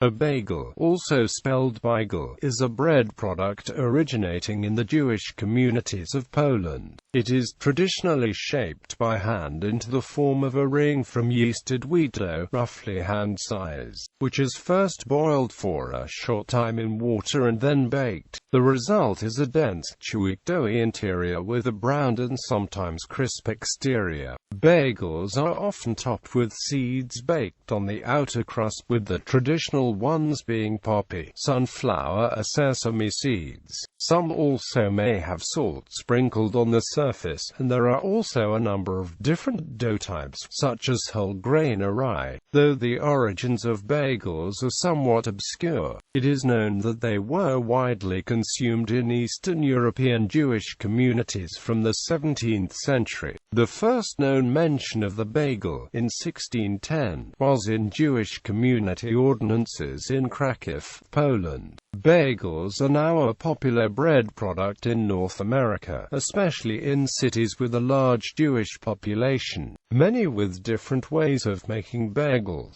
A bagel, also spelled beigel, is a bread product originating in the Jewish communities of Poland. It is traditionally shaped by hand into the form of a ring from yeasted wheat dough, roughly hand size, which is first boiled for a short time in water and then baked. The result is a dense, chewy, doughy interior with a browned and sometimes crisp exterior. Bagels are often topped with seeds baked on the outer crust, with the traditional ones being poppy, sunflower or sesame seeds. Some also may have salt sprinkled on the surface, and there are also a number of different dough types, such as whole grain or rye. Though the origins of bagels are somewhat obscure, it is known that they were widely consumed in Eastern European Jewish communities from the 17th century. The first known mention of the bagel, in 1610, was in Jewish community ordinances in Krakow, Poland. Bagels are now a popular bread product in North America, especially in cities with a large Jewish population, many with different ways of making bagels.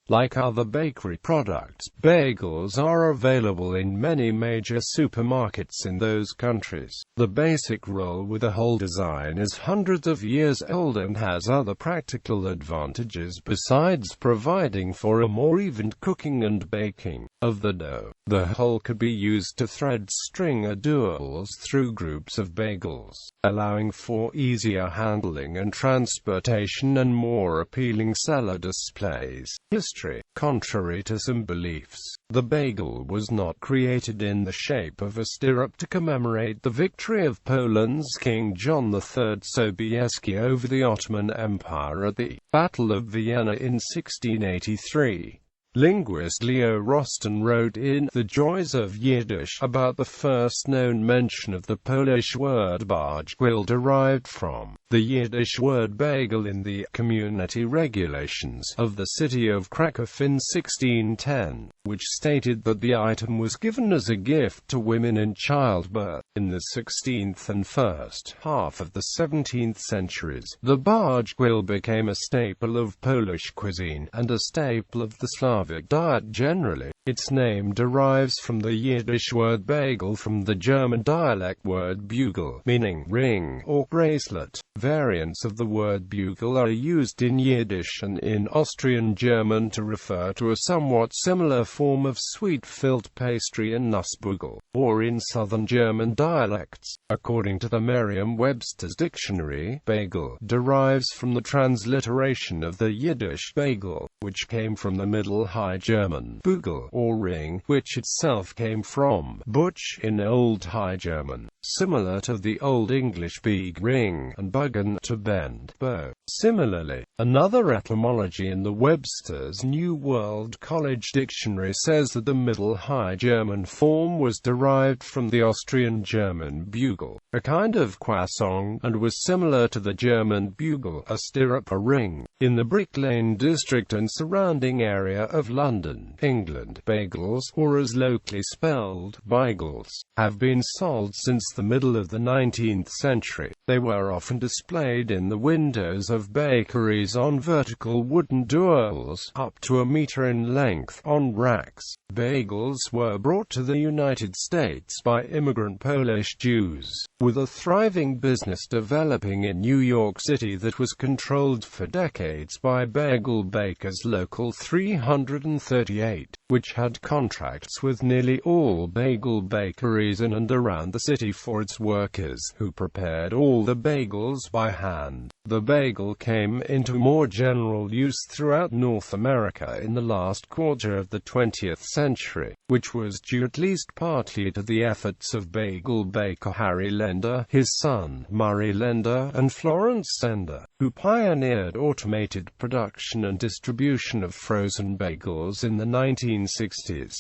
Like other bakery products, bagels are available in many major supermarkets in those countries. The basic roll with a hole design is hundreds of years old and has other practical advantages besides providing for a more even cooking and baking of the dough. The hole could be used to thread string or doughs through groups of bagels, allowing for easier handling and transportation and more appealing seller displays. History. Contrary to some beliefs, the bagel was not created in the shape of a stirrup to commemorate the victory of Poland's King John III Sobieski over the Ottoman Empire at the Battle of Vienna in 1683. Linguist Leo Rosten wrote in The Joys of Yiddish about the first known mention of the Polish word bagel derived from the Yiddish word bagel in the community regulations of the city of Krakow in 1610, which stated that the item was given as a gift to women in childbirth. In the 16th and first half of the 17th centuries, the bagel became a staple of Polish cuisine, and a staple of the Slavic diet generally. Its name derives from the Yiddish word bagel from the German dialect word bugle, meaning ring or bracelet. Variants of the word bugle are used in Yiddish and in Austrian German to refer to a somewhat similar form of sweet-filled pastry and Nussbugel, or in Southern German dialects. According to the Merriam-Webster's dictionary, bagel derives from the transliteration of the Yiddish bagel, which came from the Middle High German bugel, or ring, which itself came from butch in Old High German, similar to the Old English beag, ring, and buggen, to bend, bow. Similarly, another etymology in the Webster's New World College Dictionary says that the Middle High German form was derived from the Austrian German bugle, a kind of croissant, and was similar to the German bugle, a stirrup, a ring. In the Brick Lane district and surrounding area of London, England, bagels, or as locally spelled, beigels, have been sold since the middle of the 19th century. They were often displayed in the windows of bakeries on vertical wooden dowels, up to a meter in length, on racks. Bagels were brought to the United States by immigrant Polish Jews, with a thriving business developing in New York City that was controlled for decades by Bagel Bakers Local 338, which had contracts with nearly all bagel bakeries in and around the city for its workers, who prepared all the bagels by hand. The bagel came into more general use throughout North America in the last quarter of the 20th century, which was due at least partly to the efforts of bagel baker Harry Lender, his son, Murray Lender, and Florence Sender, who pioneered automated production and distribution of frozen bagels in the 1960s.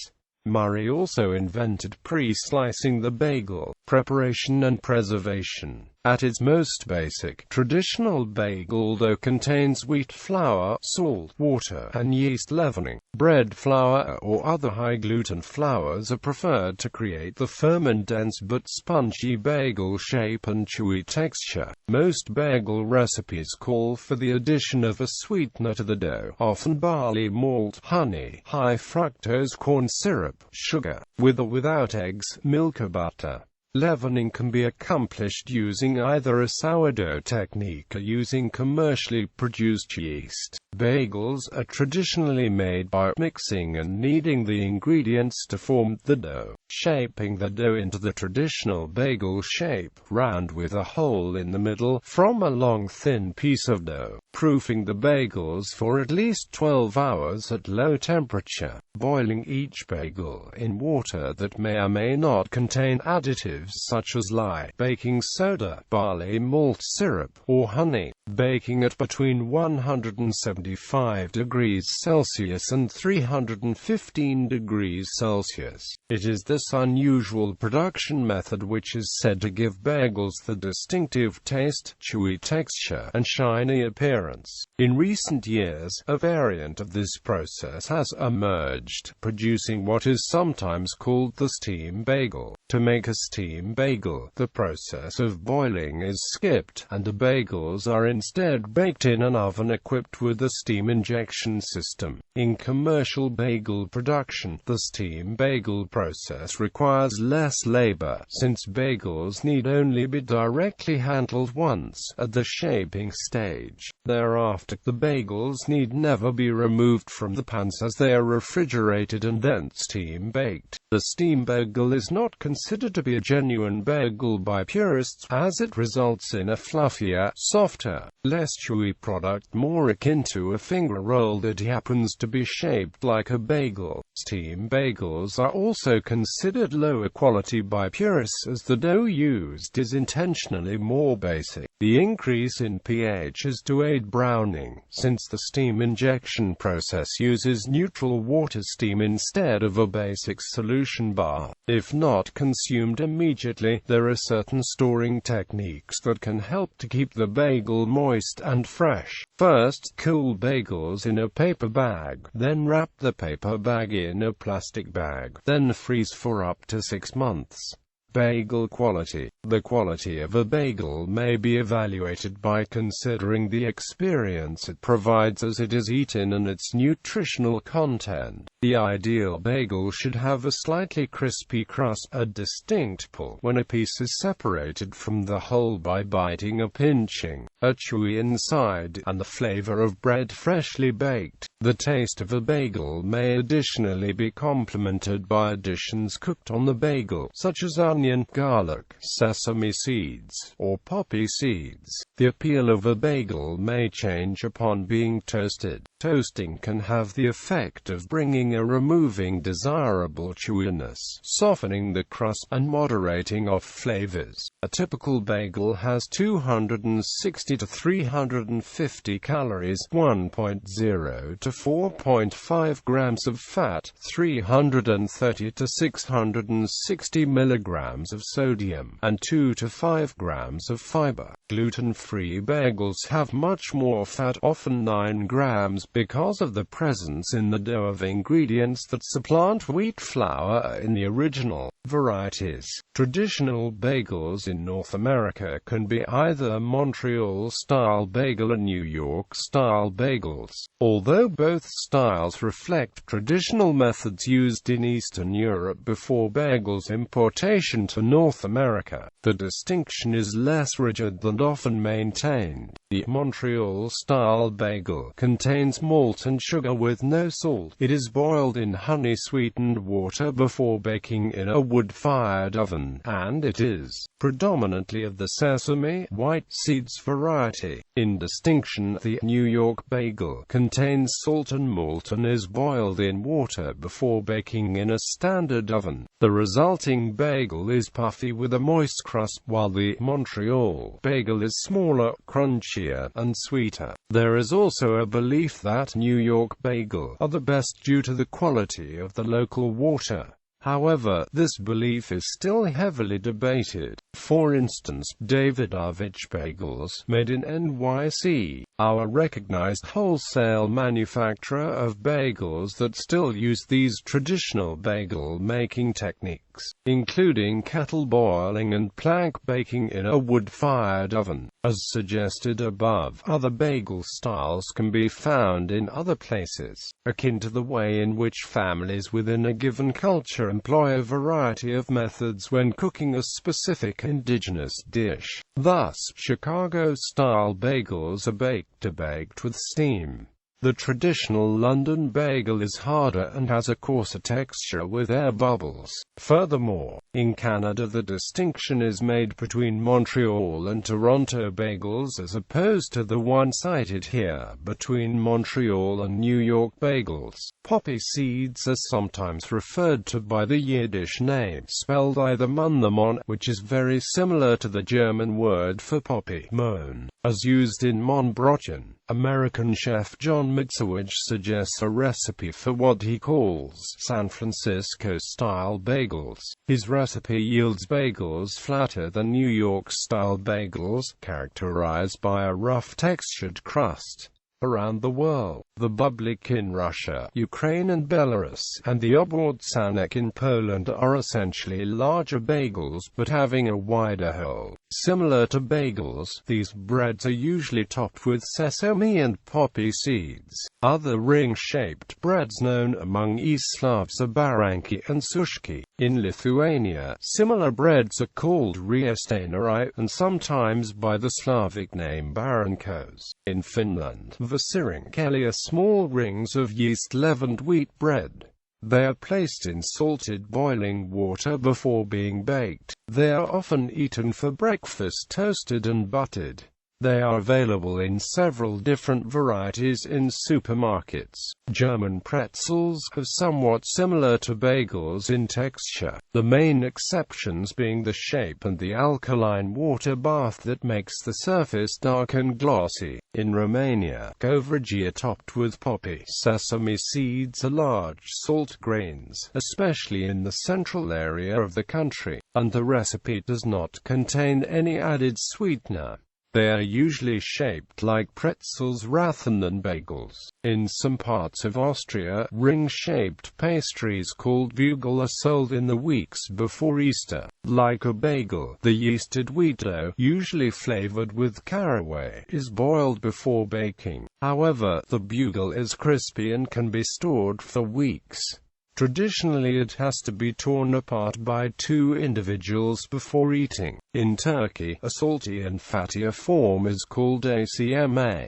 Murray also invented pre-slicing the bagel, preparation and preservation. At its most basic, traditional bagel dough contains wheat flour, salt, water, and yeast leavening. Bread flour or other high-gluten flours are preferred to create the firm and dense but spongy bagel shape and chewy texture. Most bagel recipes call for the addition of a sweetener to the dough, often barley malt, honey, high fructose corn syrup, sugar, with or without eggs, milk or butter. Leavening can be accomplished using either a sourdough technique or using commercially produced yeast. Bagels are traditionally made by mixing and kneading the ingredients to form the dough, shaping the dough into the traditional bagel shape, round with a hole in the middle, from a long thin piece of dough. Proofing the bagels for at least 12 hours at low temperature, boiling each bagel in water that may or may not contain additives such as lye, baking soda, barley malt syrup, or honey, baking at between 175 degrees Celsius and 315 degrees Celsius. It is this unusual production method which is said to give bagels the distinctive taste, chewy texture, and shiny appearance. In recent years, a variant of this process has emerged, producing what is sometimes called the steam bagel. To make a steam bagel, the process of boiling is skipped, and the bagels are instead baked in an oven equipped with a steam injection system. In commercial bagel production, the steam bagel process requires less labor, since bagels need only be directly handled once, at the shaping stage. Thereafter, the bagels need never be removed from the pans as they are refrigerated and then steam baked. The steam bagel is not considered to be a genuine bagel by purists, as it results in a fluffier, softer, less chewy product more akin to a finger roll that happens to be shaped like a bagel. Steam bagels are also considered lower quality by purists as the dough used is intentionally more basic. The increase in pH is to aid browning, since the steam injection process uses neutral water steam instead of a basic solution bath. If not consumed immediately, there are certain storing techniques that can help to keep the bagel moist and fresh. First, cool bagels in a paper bag, then wrap the paper bag in a plastic bag, then freeze for up to 6 months. Bagel quality. The quality of a bagel may be evaluated by considering the experience it provides as it is eaten and its nutritional content. The ideal bagel should have a slightly crispy crust, a distinct pull when a piece is separated from the whole by biting or pinching, a chewy inside, and the flavor of bread freshly baked. The taste of a bagel may additionally be complemented by additions cooked on the bagel, such as onion, garlic, sesame seeds, or poppy seeds. The appeal of a bagel may change upon being toasted. Toasting can have the effect of bringing or removing desirable chewiness, softening the crust, and moderating off flavors. A typical bagel has 260 to 350 calories, 1.0 to 4.5 grams of fat, 330 to 660 milligrams of sodium, and 2 to 5 grams of fiber. Gluten-free bagels have much more fat, often 9 grams, because of the presence in the dough of ingredients that supplant wheat flour in the original varieties. Traditional bagels in North America can be either Montreal-style bagel or New York-style bagels. Although both styles reflect traditional methods used in Eastern Europe before bagels' importation to North America, the distinction is less rigid than often maintained. The Montreal-style bagel contains malt and sugar with no salt. It is boiled in honey-sweetened water before baking in a wood-fired oven, and it is predominantly of the sesame, white seeds variety. In distinction, the New York bagel contains salt and malt and is boiled in water before baking in a standard oven. The resulting bagel is puffy with a moist crust, while the Montreal bagel is smaller, crunchier, and sweeter. There is also a belief that New York bagel are the best due to the quality of the local water. However, this belief is still heavily debated. For instance, Davidovich Bagels, made in NYC, are a recognized wholesale manufacturer of bagels that still use these traditional bagel-making techniques, including kettle boiling and plank baking in a wood-fired oven. As suggested above, other bagel styles can be found in other places, akin to the way in which families within a given culture employ a variety of methods when cooking a specific indigenous dish. Thus, Chicago-style bagels are baked or baked with steam. The traditional London bagel is harder and has a coarser texture with air bubbles. Furthermore, in Canada the distinction is made between Montreal and Toronto bagels as opposed to the one cited here between Montreal and New York bagels. Poppy seeds are sometimes referred to by the Yiddish name spelled either Mundermon, which is very similar to the German word for poppy, Mohn, as used in Mohnbrötchen. American chef John Mitzowicz suggests a recipe for what he calls San Francisco-style bagels. His recipe yields bagels flatter than New York-style bagels, characterized by a rough-textured crust. Around the world, the bublik in Russia, Ukraine and Belarus, and the obwodsanek in Poland are essentially larger bagels but having a wider hole. Similar to bagels, these breads are usually topped with sesame and poppy seeds. Other ring-shaped breads known among East Slavs are baranki and sushki. In Lithuania, similar breads are called riestainai and sometimes by the Slavic name barankos. In Finland, vasirinkeli are small rings of yeast-leavened wheat bread. They are placed in salted boiling water before being baked. They are often eaten for breakfast toasted and buttered. They are available in several different varieties in supermarkets. German pretzels are somewhat similar to bagels in texture, the main exceptions being the shape and the alkaline water bath that makes the surface dark and glossy. In Romania, govragi are topped with poppy. Sesame seeds are large salt grains, especially in the central area of the country, and the recipe does not contain any added sweetener. They are usually shaped like pretzels rather than bagels. In some parts of Austria, ring-shaped pastries called Bagel are sold in the weeks before Easter. Like a bagel, the yeasted wheat dough, usually flavored with caraway, is boiled before baking. However, the Bagel is crispy and can be stored for weeks. Traditionally it has to be torn apart by two individuals before eating. In Turkey, a salty and fattier form is called acma.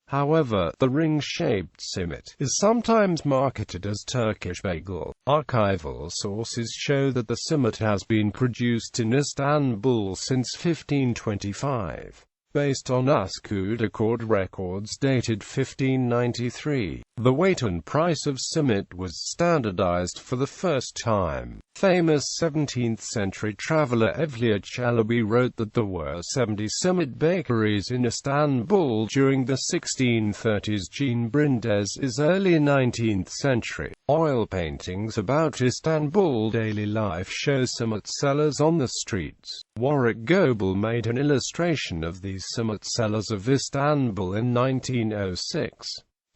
However, the ring-shaped simit is sometimes marketed as Turkish bagel. Archival sources show that the simit has been produced in Istanbul since 1525. Based on Uskud Accord records dated 1593, the weight and price of simit was standardized for the first time. Famous 17th-century traveler Evliya Çelebi wrote that there were 70 simit bakeries in Istanbul during the 1630s. Jean Brindes's early 19th century oil paintings about Istanbul daily life show simit sellers on the streets. Warwick Goebel made an illustration of these simit sellers of Istanbul in 1906.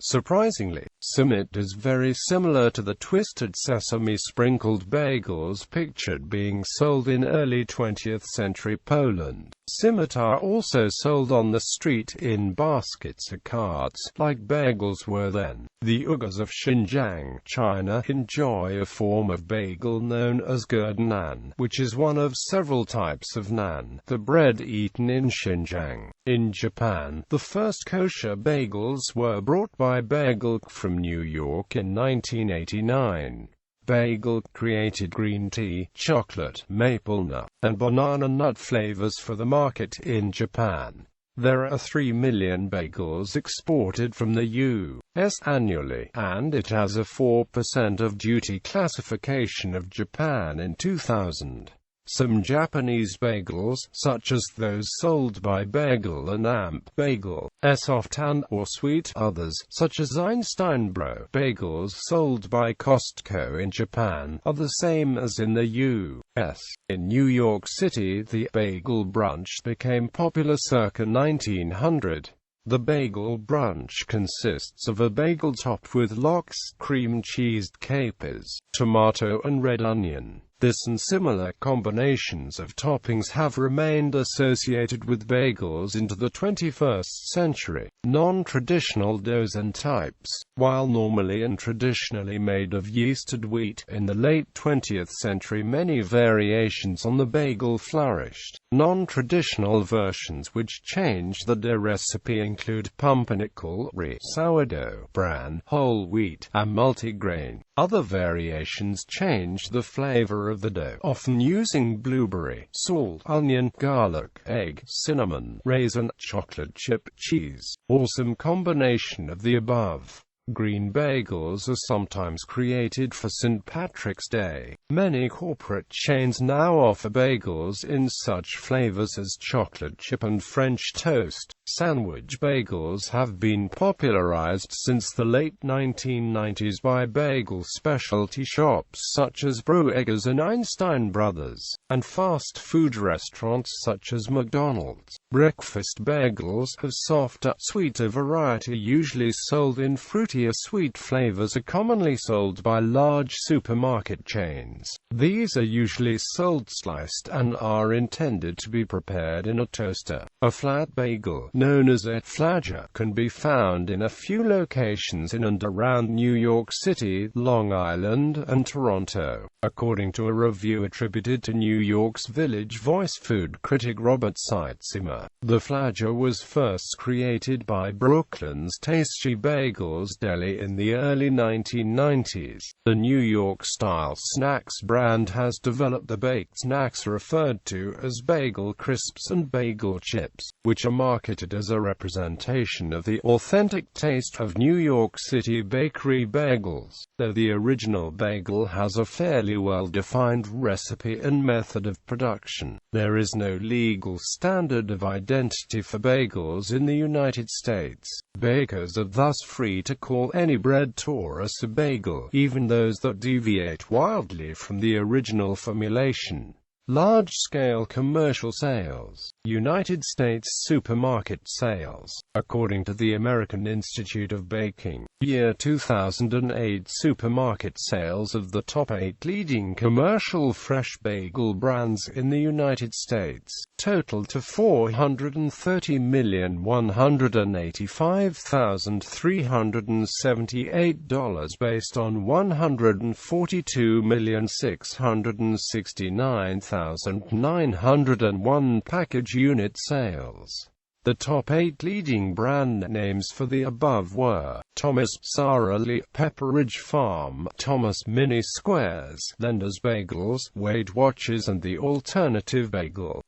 Surprisingly, simit is very similar to the twisted sesame-sprinkled bagels pictured being sold in early 20th century Poland. Simit are also sold on the street in baskets or carts, like bagels were then. The Uyghurs of Xinjiang, China, enjoy a form of bagel known as gurdan, which is one of several types of naan, the bread eaten in Xinjiang. In Japan, the first kosher bagels were brought by Bagel from New York in 1989. Bagel created green tea, chocolate, maple nut, and banana nut flavors for the market in Japan. There are 3 million bagels exported from the U.S. annually, and it has a 4% of duty classification of Japan in 2000. Some Japanese bagels, such as those sold by Bagel and Amp Bagel, are soft and or sweet. Others, such as Einstein Bro bagels sold by Costco in Japan, are the same as in the U.S. In New York City, the bagel brunch became popular circa 1900. The bagel brunch consists of a bagel topped with lox, cream cheesed capers, tomato and red onion. This and similar combinations of toppings have remained associated with bagels into the 21st century. Non-traditional doughs and types. While normally and traditionally made of yeasted wheat, in the late 20th century many variations on the bagel flourished. Non-traditional versions which changed the dough recipe include pumpernickel, sourdough, bran, whole wheat, and multigrain. Other variations changed the flavor of the dough, often using blueberry, salt, onion, garlic, egg, cinnamon, raisin, chocolate chip, cheese, or some combination of the above. Green bagels are sometimes created for St. Patrick's Day. Many corporate chains now offer bagels in such flavors as chocolate chip and French toast. Sandwich bagels have been popularized since the late 1990s by bagel specialty shops such as Bruegger's and Einstein Brothers, and fast food restaurants such as McDonald's. Breakfast bagels have softer, sweeter variety usually sold in fruitier sweet flavors are commonly sold by large supermarket chains. These are usually sold sliced and are intended to be prepared in a toaster. A flat bagel, known as a flagger, can be found in a few locations in and around New York City, Long Island, and Toronto. According to a review attributed to New York's Village Voice food critic Robert Seitzema, the flagger was first created by Brooklyn's Tasty Bagels Deli in the early 1990s. The New York-style snacks brand has developed the baked snacks referred to as bagel crisps and bagel chips, which are marketed as a representation of the authentic taste of New York City bakery bagels. Though the original bagel has a fairly well-defined recipe and method of production, there is no legal standard of identity for bagels in the United States. Bakers are thus free to call any bread torus a bagel, even those that deviate wildly from the original formulation. Large-scale commercial sales. United States supermarket sales. According to the American Institute of Baking, year 2008 supermarket sales of the top 8 leading commercial fresh bagel brands in the United States totaled to $430,185,378 based on 142,669,901 package unit sales. The top 8 leading brand names for the above were Thomas, Sara Lee, Pepperidge Farm, Thomas Mini Squares, Lender's Bagels, Weight Watchers and the Alternative Bagel.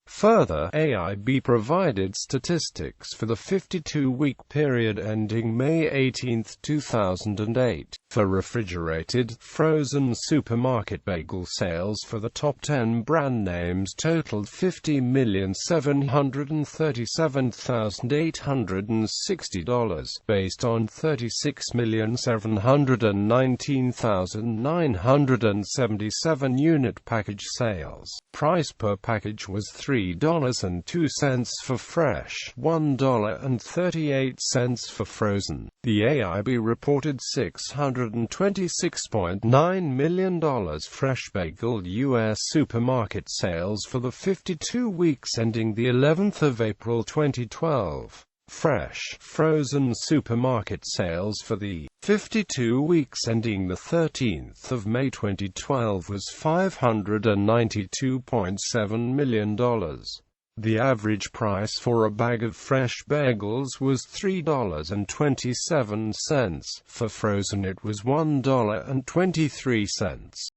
Further, AIB provided statistics for the 52-week period ending May 18, 2008, for refrigerated, frozen supermarket bagel sales for the top 10 brand names totaled $50,737,860, based on 36,719,977 unit package sales. Price per package was $3.02 for fresh, $1.38 for frozen. The AIB reported $626.9 million fresh bagel U.S. supermarket sales for the 52 weeks ending the 11th of April 2012. Fresh, frozen supermarket sales for the 52 weeks ending the 13th of May 2012 was $592.7 million. The average price for a bag of fresh bagels was $3.27. For frozen it was $1.23.